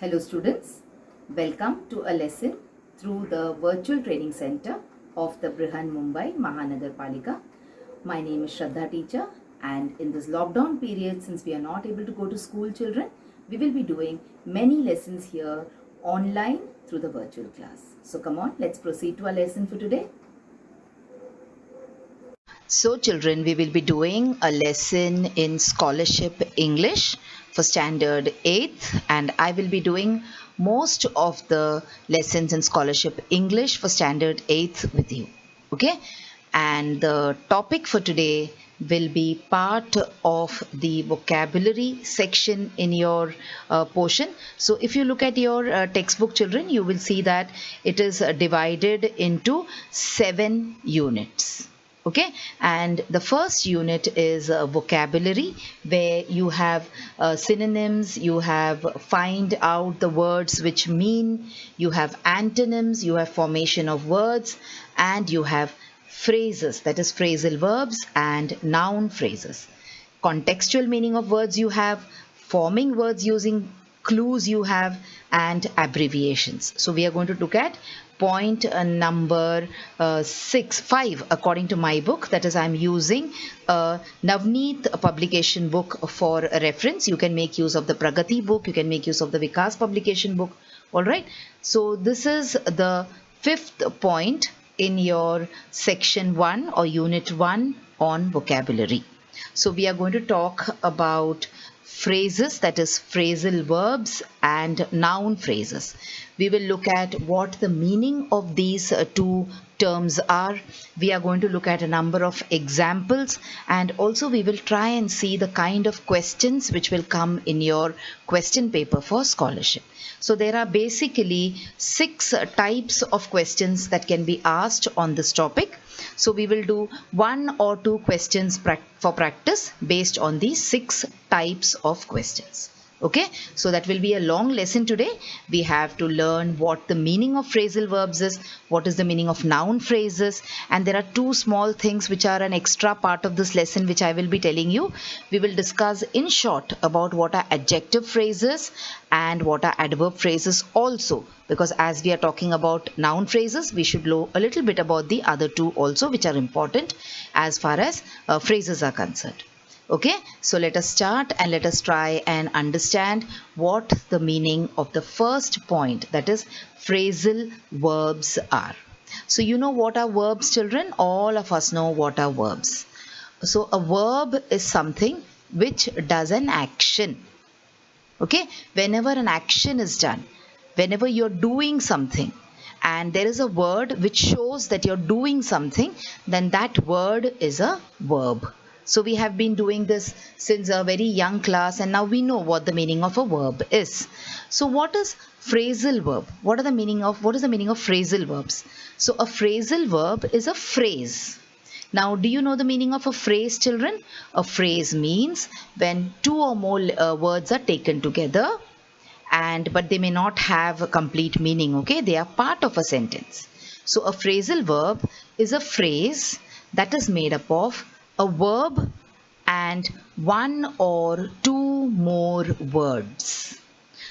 Hello students, welcome to a lesson through the virtual training center of the Brihan Mumbai Mahanagar Palika. My name is Shraddha teacher, and in this lockdown period, since we are not able to go to school, children, we will be doing many lessons here online through the virtual class. So come on, let's proceed to our lesson for today. So children, we will be doing a lesson in scholarship English for standard 8th, and I will be doing most of the lessons in scholarship English for standard 8th with you. Okay? And the topic for today will be part of the vocabulary section in your portion. So if you look at your textbook, children, you will see that it is divided into 7 units. Okay, and the first unit is vocabulary, where you have synonyms, you have find out the words which mean, you have antonyms, you have formation of words, and you have phrases, that is phrasal verbs and noun phrases. Contextual meaning of words you have, forming words using clues you have, and abbreviations. So we are going to look at point number 5 according to my book. That is, I'm using Navneet publication book for reference. You can make use of the Pragati book, you can make use of the Vikas publication book. All right. So this is the 5th point in your section 1 or unit 1 on vocabulary. So we are going to talk about phrases, that is phrasal verbs and noun phrases. We will look at what the meaning of these two terms are. We are going to look at a number of examples, and also we will try and see the kind of questions which will come in your question paper for scholarship. So there are basically 6 types of questions that can be asked on this topic. So we will do 1 or 2 questions for practice based on these 6 types of questions. Okay, so that will be a long lesson today. We have to learn what the meaning of phrasal verbs is, what is the meaning of noun phrases, and there are 2 small things which are an extra part of this lesson which I will be telling you. We will discuss in short about what are adjective phrases and what are adverb phrases also, because as we are talking about noun phrases, we should know a little bit about the other 2 also, which are important as far as phrases are concerned. Okay, so let us start and let us try and understand what the meaning of the first point, that is phrasal verbs, are. So you know what are verbs, children? All of us know what are verbs. So a verb is something which does an action. Okay, whenever an action is done, whenever you're doing something, and there is a word which shows that you're doing something, then that word is a verb. So we have been doing this since a very young class, and now we know what the meaning of a verb is. So what is phrasal verb? What is the meaning of phrasal verbs? So a phrasal verb is a phrase. Now, do you know the meaning of a phrase, children? A phrase means when 2 or more words are taken together, but they may not have a complete meaning. Okay, they are part of a sentence. So a phrasal verb is a phrase that is made up of a verb and 1 or 2 more words.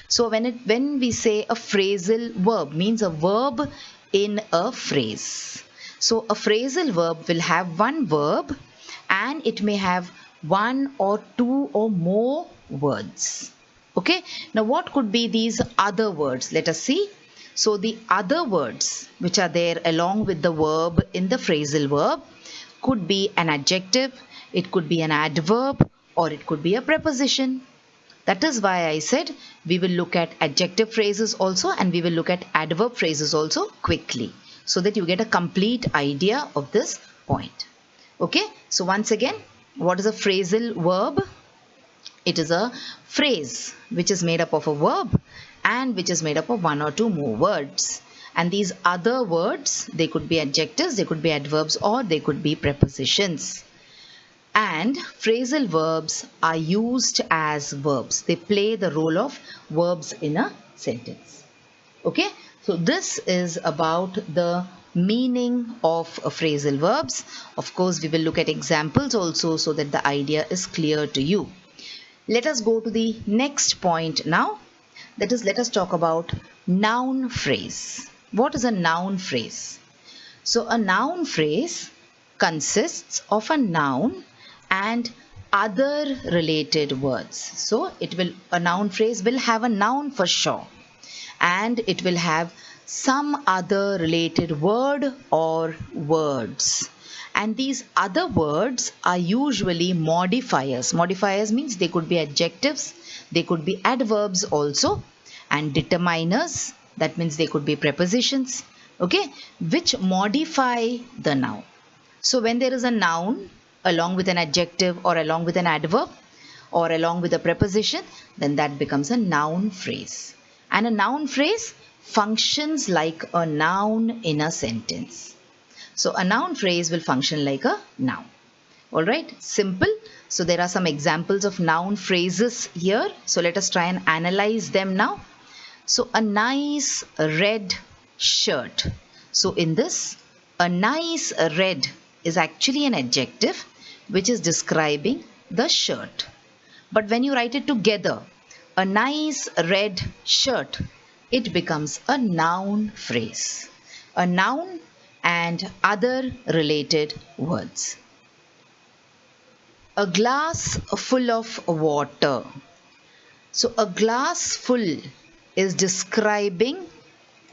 So when we say a phrasal verb, means a verb in a phrase. So a phrasal verb will have one verb and it may have 1 or 2 or more words. Okay, now what could be these other words? Let us see. So the other words which are there along with the verb in the phrasal verb could be an adjective, it could be an adverb, or it could be a preposition. That is why I said we will look at adjective phrases also, and we will look at adverb phrases also quickly, so that you get a complete idea of this point. Okay, so once again, what is a phrasal verb? It is a phrase which is made up of a verb and which is made up of 1 or 2 more words. And these other words, they could be adjectives, they could be adverbs, or they could be prepositions. And phrasal verbs are used as verbs. They play the role of verbs in a sentence. Okay, so this is about the meaning of phrasal verbs. Of course, we will look at examples also so that the idea is clear to you. Let us go to the next point now. That is, let us talk about noun phrase. What is a noun phrase? So a noun phrase consists of a noun and other related words. So a noun phrase will have a noun for sure, and it will have some other related word or words. And these other words are usually modifiers. Modifiers means they could be adjectives, they could be adverbs also, and determiners, that means they could be prepositions, okay, which modify the noun. So when there is a noun along with an adjective or along with an adverb or along with a preposition, then that becomes a noun phrase. And a noun phrase functions like a noun in a sentence. So a noun phrase will function like a noun. All right, simple. So there are some examples of noun phrases here. So let us try and analyze them now. So a nice red shirt. So in this, a nice red is actually an adjective which is describing the shirt. But when you write it together, a nice red shirt, it becomes a noun phrase. A noun and other related words. A glass full of water. So a glass full is describing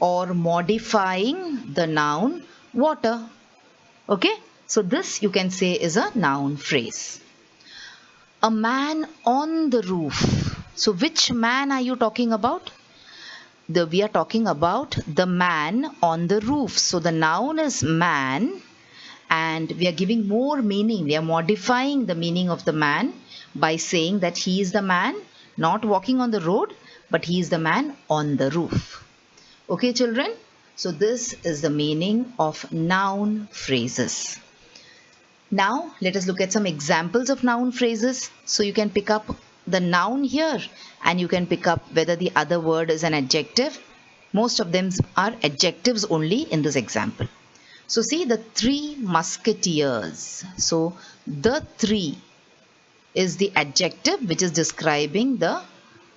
or modifying the noun water. Okay, so this you can say is a noun phrase. A man on the roof. So which man are you talking about? We are talking about the man on the roof. So the noun is man, and we are giving more meaning. We are modifying the meaning of the man by saying that he is the man not walking on the road, but he is the man on the roof. Okay, children? So this is the meaning of noun phrases. Now let us look at some examples of noun phrases. So you can pick up the noun here and you can pick up whether the other word is an adjective. Most of them are adjectives only in this example. So see the three musketeers. So the three is the adjective which is describing the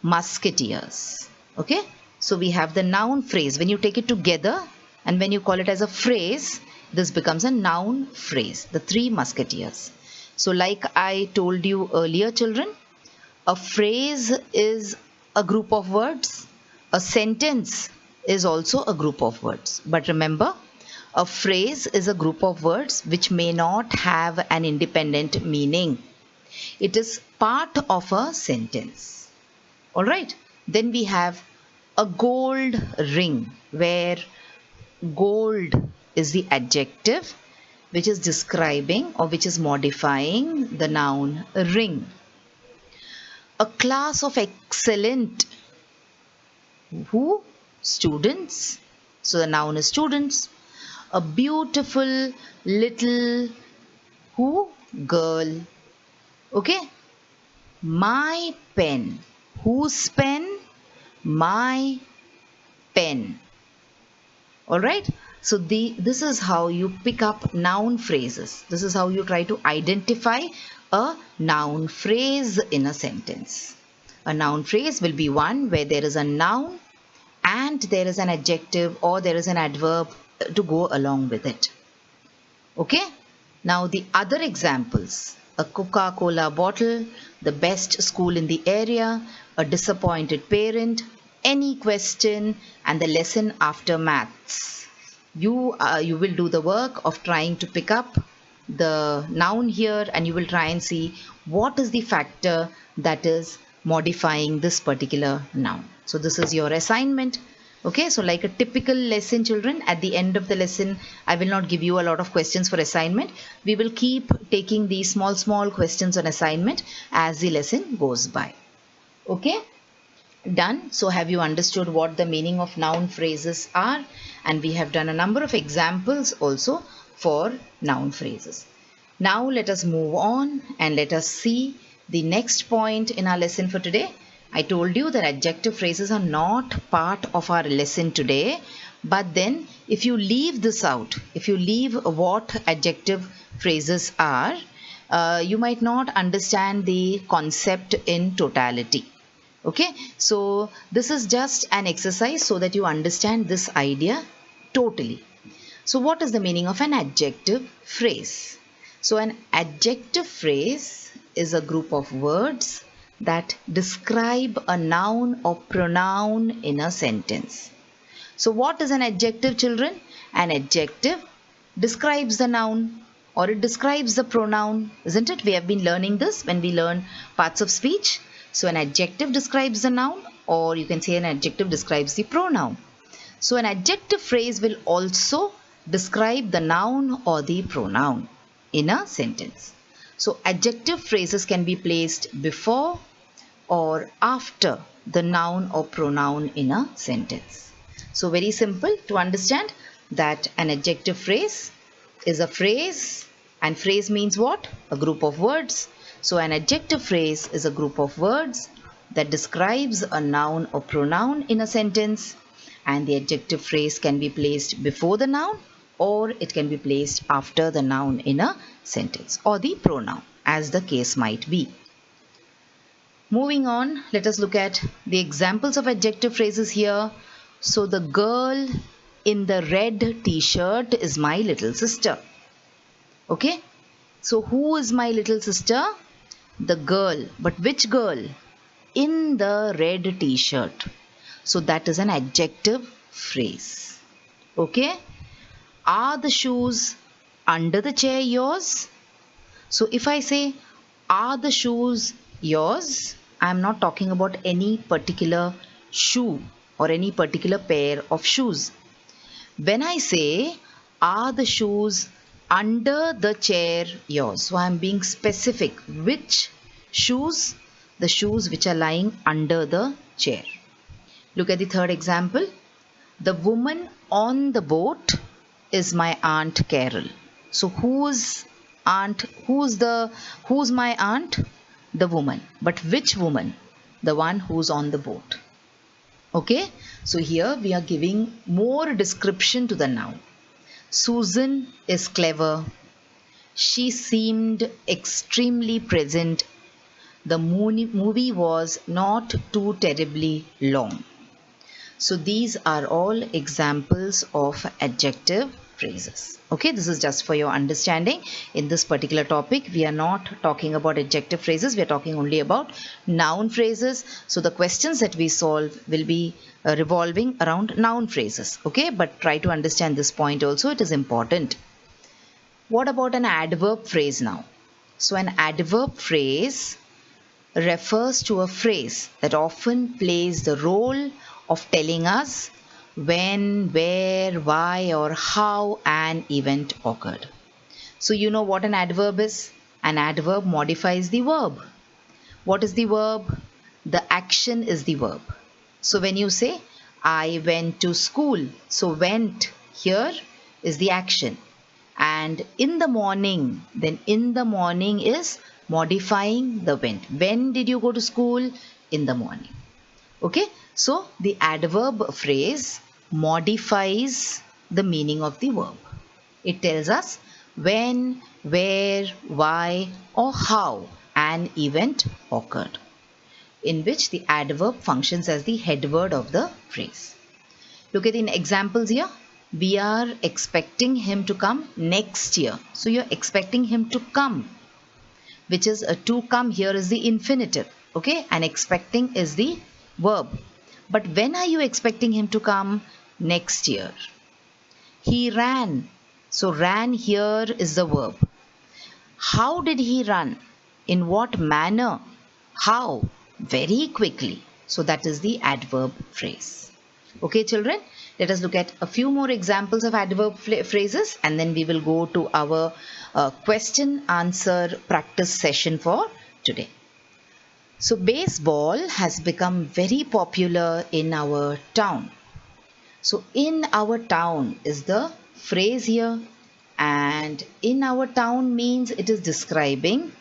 musketeers. Okay. So we have the noun phrase. When you take it together and when you call it as a phrase, this becomes a noun phrase. The three musketeers. So like I told you earlier, children, a phrase is a group of words. A sentence is also a group of words. But remember, a phrase is a group of words which may not have an independent meaning. It is part of a sentence. Alright, then we have a gold ring, where gold is the adjective which is describing or which is modifying the noun ring. A class of excellent. Who? Students. So the noun is students. A beautiful little who? Girl. Okay. My pen. Whose pen? My pen. Alright. So this is how you pick up noun phrases. This is how you try to identify a noun phrase in a sentence. A noun phrase will be one where there is a noun and there is an adjective or there is an adverb to go along with it. Okay. Now the other examples. A Coca-Cola bottle, the best school in the area, a disappointed parent, any question, and the lesson after maths. You will do the work of trying to pick up the noun here and you will try and see what is the factor that is modifying this particular noun. So this is your assignment. Okay, so like a typical lesson, children, at the end of the lesson, I will not give you a lot of questions for assignment. We will keep taking these small questions on assignment as the lesson goes by. Okay, done. So have you understood what the meaning of noun phrases are? And we have done a number of examples also for noun phrases. Now let us move on and let us see the next point in our lesson for today. I told you that adjective phrases are not part of our lesson today, but then if you leave this out, if you leave what adjective phrases are, you might not understand the concept in totality. Okay, so this is just an exercise so that you understand this idea totally. So what is the meaning of an adjective phrase? So an adjective phrase is a group of words that describe a noun or pronoun in a sentence. So what is an adjective, children? An adjective describes the noun or it describes the pronoun, isn't it? We have been learning this when we learn parts of speech. So an adjective describes the noun, or you can say an adjective describes the pronoun. So an adjective phrase will also describe the noun or the pronoun in a sentence. So adjective phrases can be placed before or after the noun or pronoun in a sentence. So very simple to understand that an adjective phrase is a phrase, and phrase means what? A group of words. So an adjective phrase is a group of words that describes a noun or pronoun in a sentence, and the adjective phrase can be placed before the noun or it can be placed after the noun in a sentence, or the pronoun as the case might be. Moving on, let us look at the examples of adjective phrases here. So the girl in the red t-shirt is my little sister. Okay, so who is my little sister? The girl. But which girl? In the red t-shirt. So that is an adjective phrase. Okay, are the shoes under the chair yours? So if I say, are the shoes yours? I am not talking about any particular shoe or any particular pair of shoes. When I say, are the shoes under the chair yours? So I am being specific. Which shoes? The shoes which are lying under the chair. Look at the third example. The woman on the boat is my Aunt Carol. So who's my aunt? The woman. But which woman? The one who's on the boat. Okay, so here we are giving more description to the noun. Susan is clever. She seemed extremely present. The movie was not too terribly long. So these are all examples of adjective phrases. Okay, this is just for your understanding. In this particular topic, we are not talking about adjective phrases. We are talking only about noun phrases. So the questions that we solve will be revolving around noun phrases. Okay, but try to understand this point also. It is important. What about an adverb phrase now? So an adverb phrase refers to a phrase that often plays the role of telling us when, where, why, or how an event occurred. So you know what an adverb is? An adverb modifies the verb. What is the verb? The action is the verb. So when you say, I went to school, so went here is the action. And in the morning, then in the morning is modifying the went. When did you go to school? In the morning. Okay, so the adverb phrase modifies the meaning of the verb. It tells us when, where, why, or how an event occurred, in which the adverb functions as the head word of the phrase. Look at the examples here. We are expecting him to come next year. So you're expecting him to come, which is to come here is the infinitive. Okay, and expecting is the verb. But when are you expecting him to come? Next year. He ran. So ran here is the verb. How did he run? In what manner? How? Very quickly. So that is the adverb phrase. Okay, children, let us look at a few more examples of adverb phrases and then we will go to our question answer practice session for today. So baseball has become very popular in our town. So in our town is the phrase here, and in our town means it is describing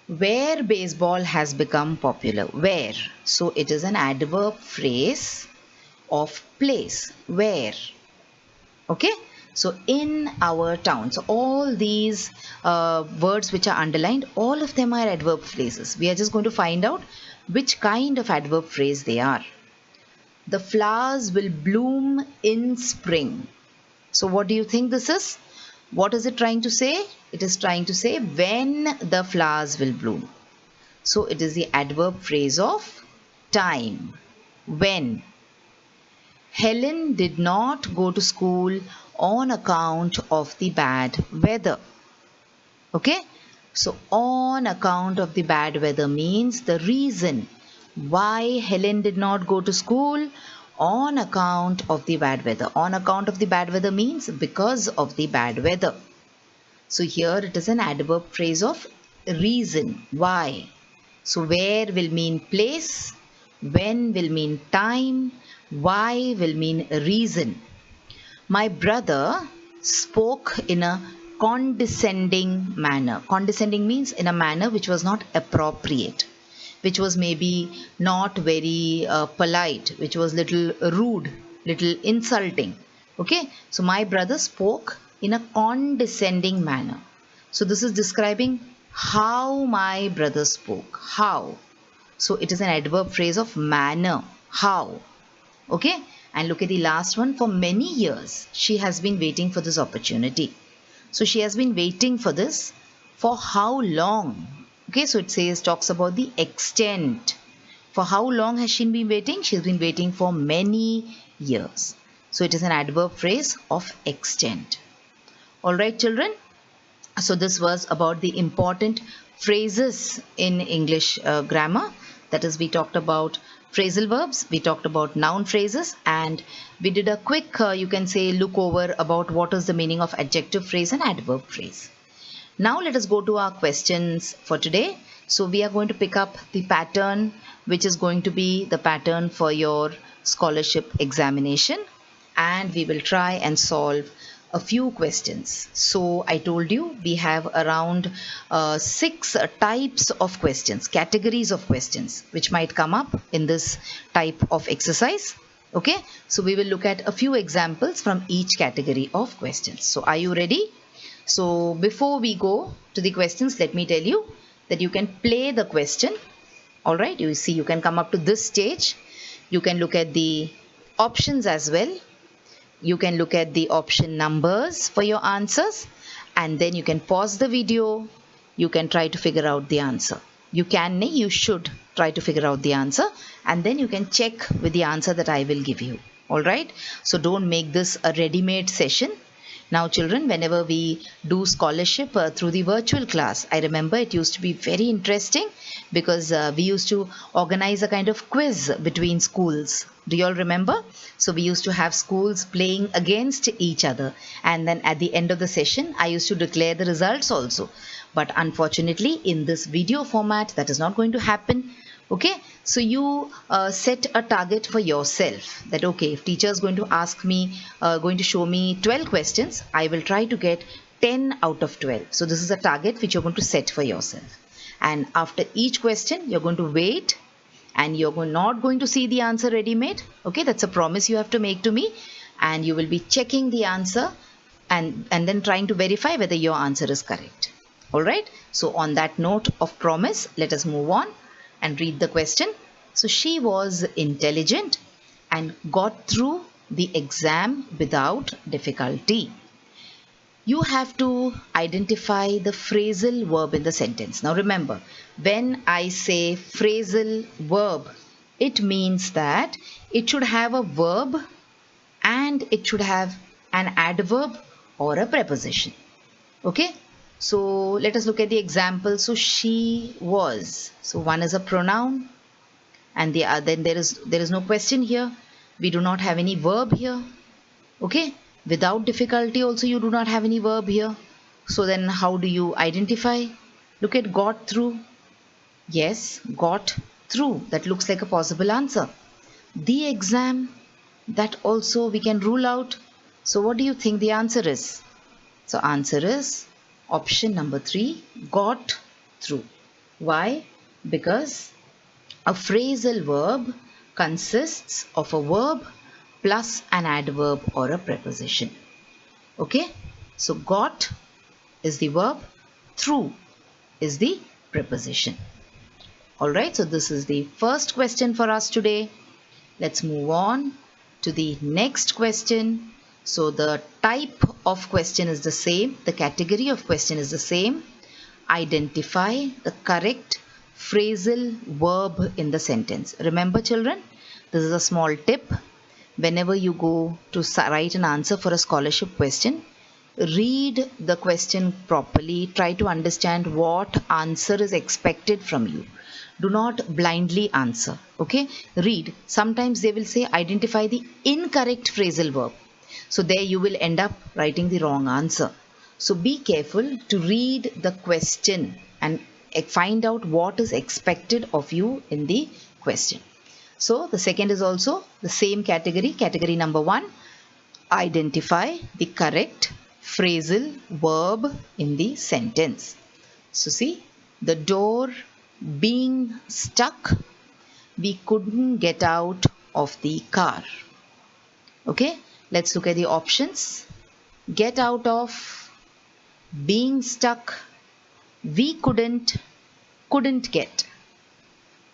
where baseball has become popular. Where? So it is an adverb phrase of place. Where? Okay, So in our town, so all these words which are underlined, all of them are adverb phrases. We are just going to find out which kind of adverb phrase they are. The flowers will bloom in spring. So what do you think this is? What is it trying to say? It is trying to say when the flowers will bloom. So it is the adverb phrase of time. When. Helen did not go to school on account of the bad weather. Okay? So on account of the bad weather means the reason why Helen did not go to school on account of the bad weather. On account of the bad weather means because of the bad weather. So here it is an adverb phrase of reason. Why? So where will mean place, when will mean time, why will mean reason. My brother spoke in a condescending manner. Condescending means in a manner which was not appropriate, which was maybe not very polite, which was little rude, little insulting. Okay, so my brother spoke in a condescending manner. So this is describing how my brother spoke. How? So it is an adverb phrase of manner. How? Okay, and look at the last one. For many years, she has been waiting for this opportunity. So she has been waiting for this for how long? Okay, so it says, talks about the extent. For how long has she been waiting? She's been waiting for many years. So it is an adverb phrase of extent. All right, children. So this was about the important phrases in English grammar. That is, we talked about phrasal verbs, we talked about noun phrases, and we did a quick, you can say, look over about what is the meaning of adjective phrase and adverb phrase. Now let us go to our questions for today. So we are going to pick up the pattern, which is going to be the pattern for your scholarship examination, and we will try and solve a few questions. So I told you we have around 6 types of questions, categories of questions which might come up in this type of exercise. Okay, so we will look at a few examples from each category of questions. So are you ready? So before we go to the questions, let me tell you that you can play the question. All right, you see, you can come up to this stage. You can look at the options as well. You can look at the option numbers for your answers, and then you can pause the video. You can try to figure out the answer. You should try to figure out the answer, and then you can check with the answer that I will give you. All right, so don't make this a ready-made session. Now children, whenever we do scholarship through the virtual class, I remember it used to be very interesting because we used to organize a kind of quiz between schools. Do you all remember? So we used to have schools playing against each other, and then at the end of the session I used to declare the results also. But unfortunately in this video format that is not going to happen. Okay, so you set a target for yourself that okay, if teacher is going to ask me, going to show me 12 questions, I will try to get 10 out of 12. So this is a target which you're going to set for yourself. And after each question, you're going to wait, and you're not going to see the answer ready-made. Okay, that's a promise you have to make to me. And you will be checking the answer and then trying to verify whether your answer is correct. All right, so on that note of promise, let us move on and read the question. So she was intelligent and got through the exam without difficulty. You have to identify the phrasal verb in the sentence. Now remember, when I say phrasal verb, it means that it should have a verb and it should have an adverb or a preposition. Okay, so let us look at the example. So she was. So one is a pronoun, and then there is no question here. We do not have any verb here. Okay, without difficulty also you do not have any verb here. So then how do you identify? Look at got through. Yes, got through. That looks like a possible answer. The exam, that also we can rule out. So what do you think the answer is? So answer is option number 3, got through. Why? Because a phrasal verb consists of a verb plus an adverb or a preposition. Okay, so got is the verb, through is the preposition. Alright, so this is the first question for us today. Let's move on to the next question. So the type of question is the same, the category of question is the same. Identify the correct phrasal verb in the sentence. Remember children, this is a small tip. Whenever you go to write an answer for a scholarship question, read the question properly. Try to understand what answer is expected from you. Do not blindly answer. Okay, read. Sometimes they will say identify the incorrect phrasal verb. So there you will end up writing the wrong answer. So be careful to read the question and find out what is expected of you in the question. So the second is also the same category. Category number 1, identify the correct phrasal verb in the sentence. So see, the door being stuck, we couldn't get out of the car. Okay, let's look at the options. Get out of, being stuck, we couldn't get.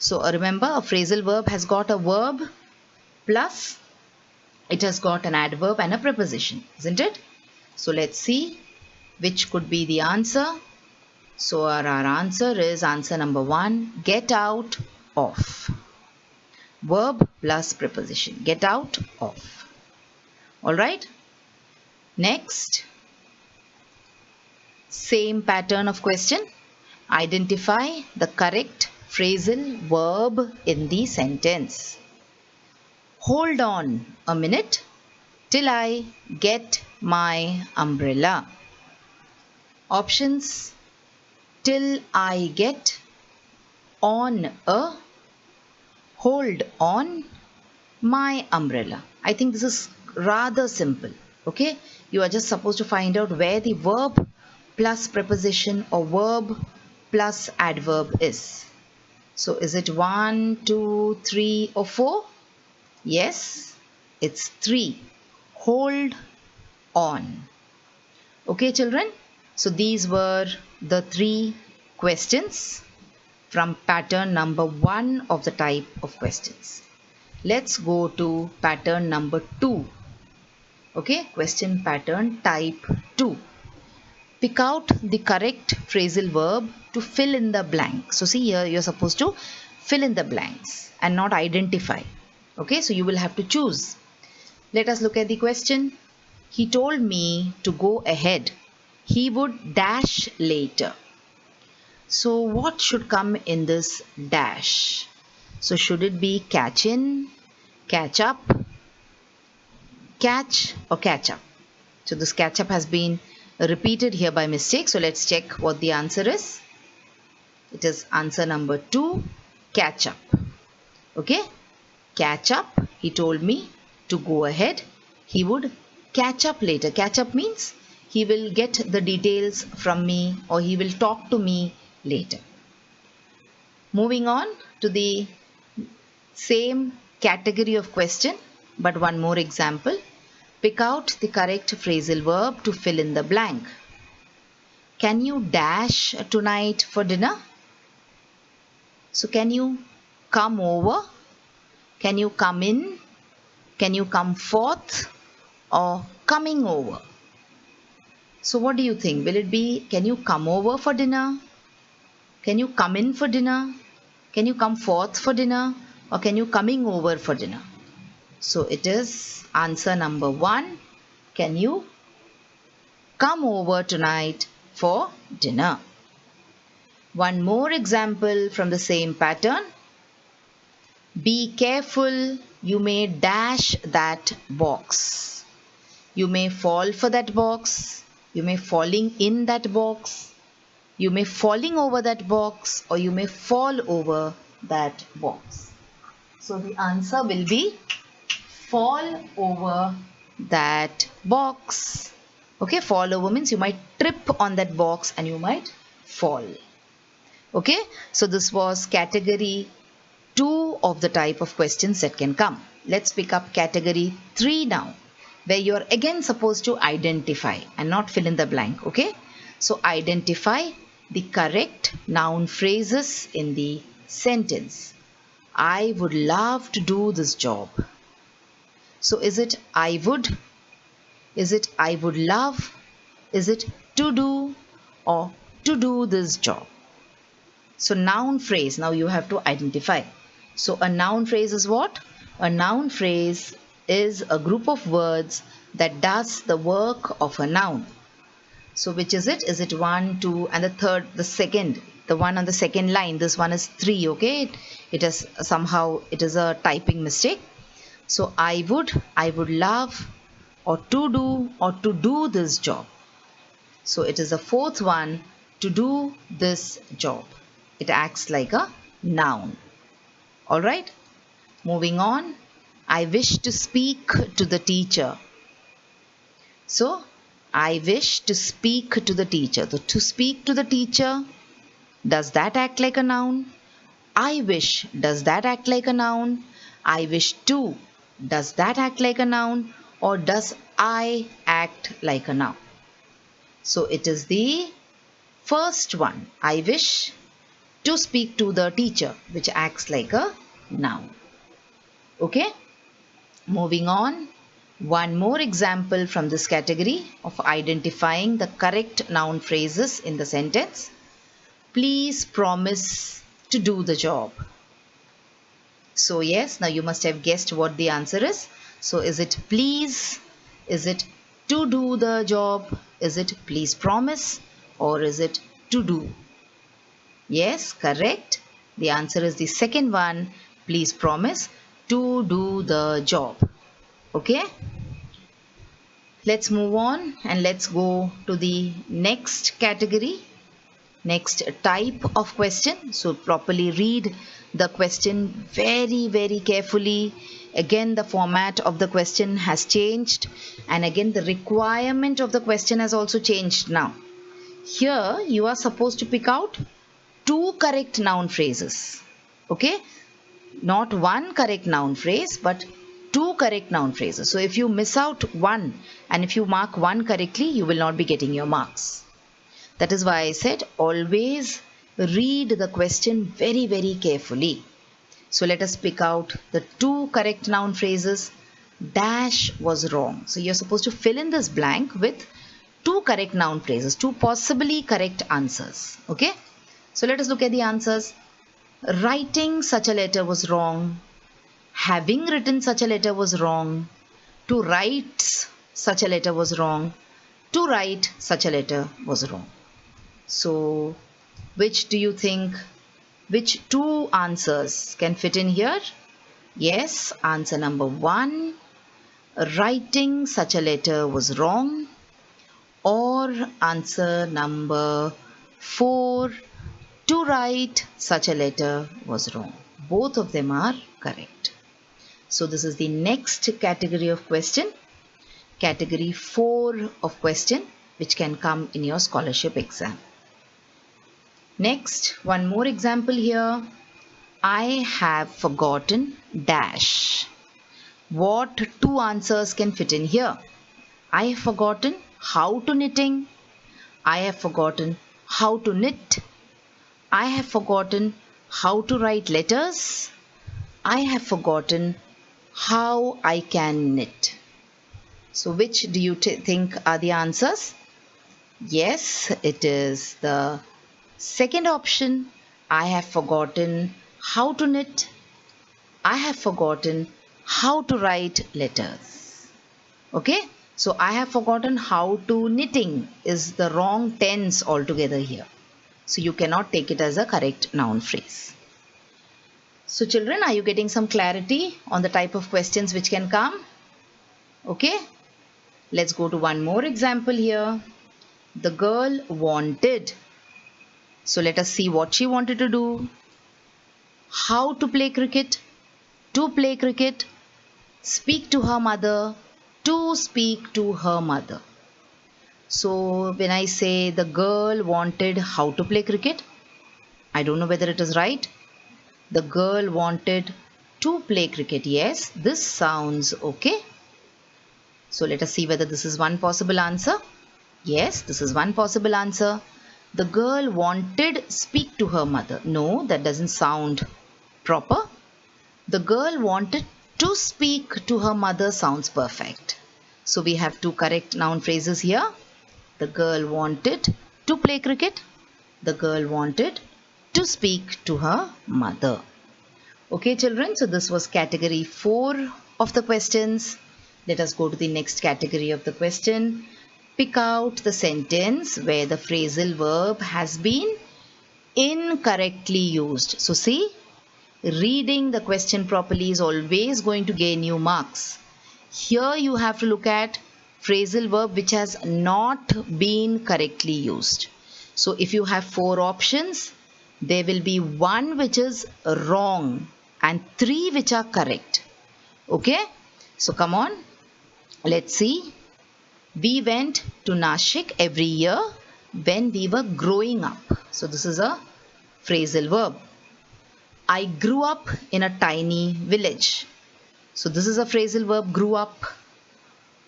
So remember, a phrasal verb has got a verb plus it has got an adverb and a preposition, isn't it? So let's see which could be the answer. So our answer is answer number 1, get out of. Verb plus preposition, get out of. Alright. Next, same pattern of question. Identify the correct phrasal verb in the sentence. Hold on a minute till I get my umbrella. Options: till I get, on a, hold on, my umbrella. I think this is rather simple. Okay, you are just supposed to find out where the verb plus preposition or verb plus adverb is. So is it 1, 2, 3 or 4? Yes, it's 3. Hold on. Okay children, so these were the 3 questions from pattern number 1 of the type of questions. Let's go to pattern number 2. Okay, question pattern type 2. Pick out the correct phrasal verb to fill in the blank. So see here, you're supposed to fill in the blanks and not identify. Okay, so you will have to choose. Let us look at the question. He told me to go ahead. He would dash later. So what should come in this dash? So should it be catch in, catch up, catch or catch up? So this catch up has been repeated here by mistake. So let's check what the answer is. It is answer number 2, catch up. Okay, catch up. He told me to go ahead. He would catch up later. Catch up means he will get the details from me or he will talk to me later. Moving on to the same category of question, but one more example. Pick out the correct phrasal verb to fill in the blank. Can you dash tonight for dinner? So can you come over? Can you come in? Can you come forth? Or coming over? So what do you think? Will it be can you come over for dinner? Can you come in for dinner? Can you come forth for dinner? Or can you coming over for dinner? So it is answer number 1. Can you come over tonight for dinner? One more example from the same pattern. Be careful, you may dash that box. You may fall for that box. You may falling in that box. You may falling over that box, or you may fall over that box. So the answer will be fall over that box. Okay, fall over means you might trip on that box and you might fall. Okay, so this was category 2 of the type of questions that can come. Let's pick up category 3 now. where you're again supposed to identify and not fill in the blank. Okay, so identify the correct noun phrases in the sentence. I would love to do this job. So is it I would? Is it I would love? Is it to do or to do this job? So noun phrase, now you have to identify. So a noun phrase is what? A noun phrase is a group of words that does the work of a noun. So which is it? Is it one, two, and the third, the second, the one on the second line? This one is three, okay? It is somehow, it is a typing mistake. So I would love, or to do this job. So it is the fourth one, to do this job. It acts like a noun. Alright, moving on. I wish to speak to the teacher. So I wish to speak to the teacher. So to speak to the teacher, does that act like a noun? I wish, does that act like a noun? I wish to, does that act like a noun? Or does I act like a noun? So it is the first one, I wish to speak to the teacher, which acts like a noun. Okay, moving on. One more example from this category of identifying the correct noun phrases in the sentence. Please promise to do the job. So yes, now you must have guessed what the answer is. So is it please? Is it to do the job? Is it please promise? Or is it to do? Yes, correct. The answer is the second one. Please promise to do the job. Okay. Let's move on and let's go to the next category. Next type of question. So properly read the question very carefully. Again, the format of the question has changed, and again the requirement of the question has also changed now. Here you are supposed to pick out two correct noun phrases. Okay, not one correct noun phrase but two correct noun phrases. So if you miss out one and if you mark one correctly, you will not be getting your marks. That is why I said always read the question very carefully. So let us pick out the two correct noun phrases. Dash was wrong. So you're supposed to fill in this blank with two correct noun phrases, two possibly correct answers. Okay? So let us look at the answers. Writing such a letter was wrong. Having written such a letter was wrong. To write such a letter was wrong. To write such a letter was wrong. So which do you think, which two answers can fit in here? Yes, answer number 1, writing such a letter was wrong, or answer number 4, to write such a letter was wrong. Both of them are correct. So this is the next category of question, category 4 of question, which can come in your scholarship exam. Next, one more example here. I have forgotten dash. What two answers can fit in here? I have forgotten how to knitting. I have forgotten how to knit. I have forgotten how to write letters. I have forgotten how I can knit. So which do you think are the answers? Yes, it is the second option. I have forgotten how to knit. I have forgotten how to write letters. Okay, so I have forgotten how to knitting is the wrong tense altogether here. So you cannot take it as a correct noun phrase. So children, are you getting some clarity on the type of questions which can come? Okay, let's go to one more example here. The girl wanted. So let us see what she wanted to do. How to play cricket. To play cricket. Speak to her mother. To speak to her mother. So when I say the girl wanted how to play cricket, I don't know whether it is right. The girl wanted to play cricket. Yes, this sounds okay. So let us see whether this is one possible answer. Yes, this is one possible answer. The girl wanted speak to her mother. No, that doesn't sound proper. The girl wanted to speak to her mother sounds perfect. So we have two correct noun phrases here. The girl wanted to play cricket. The girl wanted to speak to her mother. Okay, children, so this was category 4 of the questions. Let us go to the next category of the question. Pick out the sentence where the phrasal verb has been incorrectly used. So see, reading the question properly is always going to gain you marks. Here you have to look at phrasal verb which has not been correctly used. So if you have 4 options, there will be 1 which is wrong and 3 which are correct. Okay, so come on, let's see. We went to Nashik every year when we were growing up. So this is a phrasal verb. I grew up in a tiny village. So this is a phrasal verb, grew up.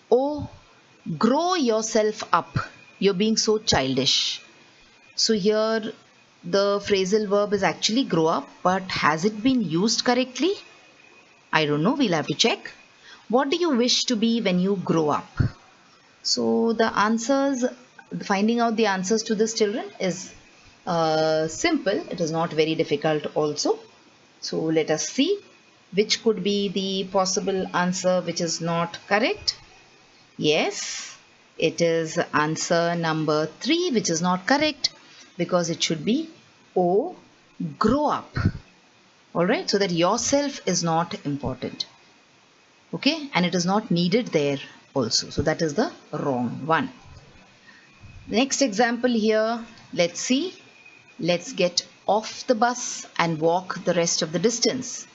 Oh, grow yourself up. You're being so childish. So here the phrasal verb is actually grow up, but has it been used correctly? I don't know, we'll have to check. What do you wish to be when you grow up? So the answers, finding out the answers to this, children, is simple. It is not very difficult also. So let us see which could be the possible answer which is not correct. Yes, it is answer number 3 which is not correct, because it should be O, grow up. Alright, so that yourself is not important. Okay, and it is not needed there also. So that is the wrong one. Next example here, let's see. Let's get off the bus and walk the rest of the distance.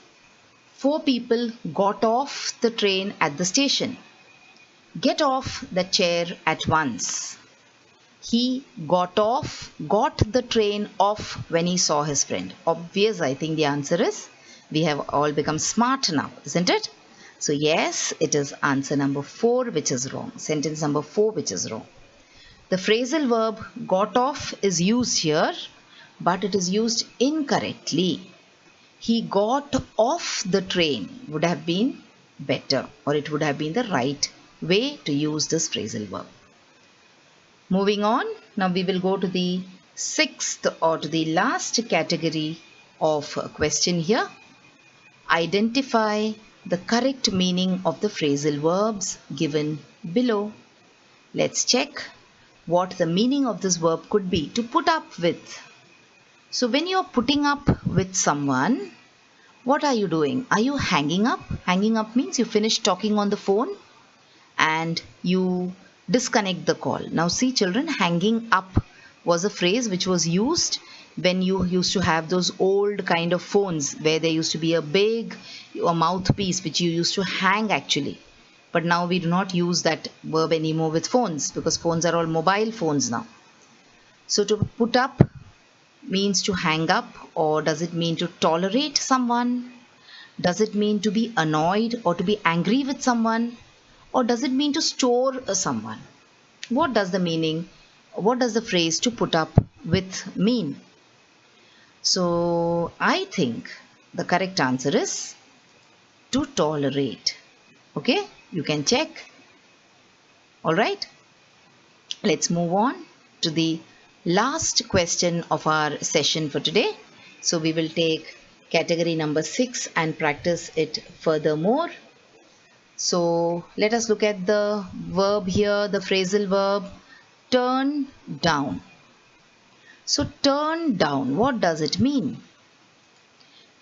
4 people got off the train at the station. Get off the chair at once. He got the train off when he saw his friend. Obvious, I think the answer is, we have all become smart now, isn't it? So yes, it is answer number 4 which is wrong. Sentence number 4 which is wrong. The phrasal verb got off is used here, but it is used incorrectly. He got off the train would have been better, or it would have been the right way to use this phrasal verb. Moving on, now we will go to the 6th or to the last category of question here. Identify the correct meaning of the phrasal verbs given below. Let's check what the meaning of this verb could be. To put up with. So when you're putting up with someone, what are you doing? Are you hanging up? Hanging up means you finish talking on the phone and you disconnect the call. Now see, children, hanging up was a phrase which was used when you used to have those old kind of phones where there used to be a mouthpiece which you used to hang actually. But now we do not use that verb anymore with phones, because phones are all mobile phones now. So to put up means to hang up, or does it mean to tolerate someone? Does it mean to be annoyed or to be angry with someone? Or does it mean to store someone? What does the phrase to put up with mean? So I think the correct answer is to tolerate. Okay, you can check. Alright, let's move on to the last question of our session for today. So we will take category number 6 and practice it furthermore. So let us look at the verb here, the phrasal verb turn down. So turn down, what does it mean?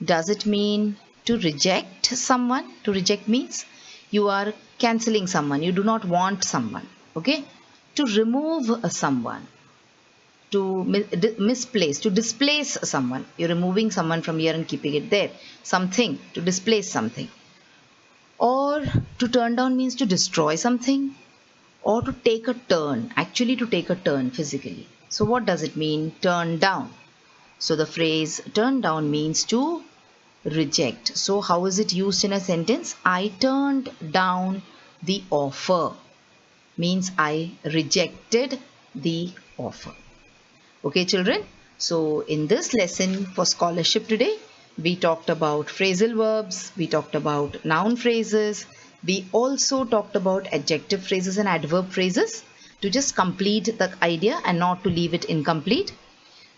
Does it mean to reject someone? To reject means you are cancelling someone, you do not want someone. Okay, to remove someone, to misplace, to displace someone. You're removing someone from here and keeping it there. Something, to displace something. Or to turn down means to destroy something, or to take a turn, actually to take a turn physically. So what does it mean, turn down? So the phrase turn down means to reject. So how is it used in a sentence? I turned down the offer. Means I rejected the offer. Okay, children. So in this lesson for scholarship today, we talked about phrasal verbs, we talked about noun phrases, we also talked about adjective phrases and adverb phrases to just complete the idea and not to leave it incomplete.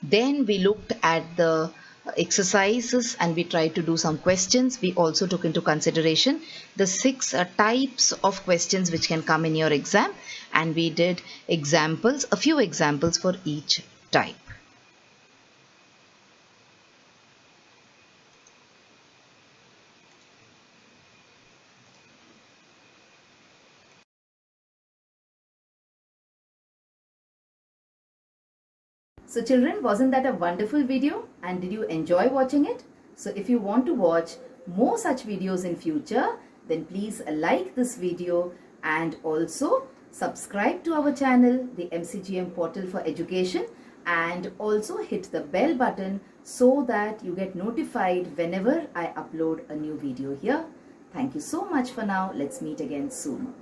Then we looked at the exercises and we tried to do some questions. We also took into consideration the six types of questions which can come in your exam, and we did examples, a few examples for each type. So children, wasn't that a wonderful video? And did you enjoy watching it? So if you want to watch more such videos in future, then please like this video and also subscribe to our channel, the MCGM Portal for Education, and also hit the bell button so that you get notified whenever I upload a new video here. Thank you so much for now. Let's meet again soon.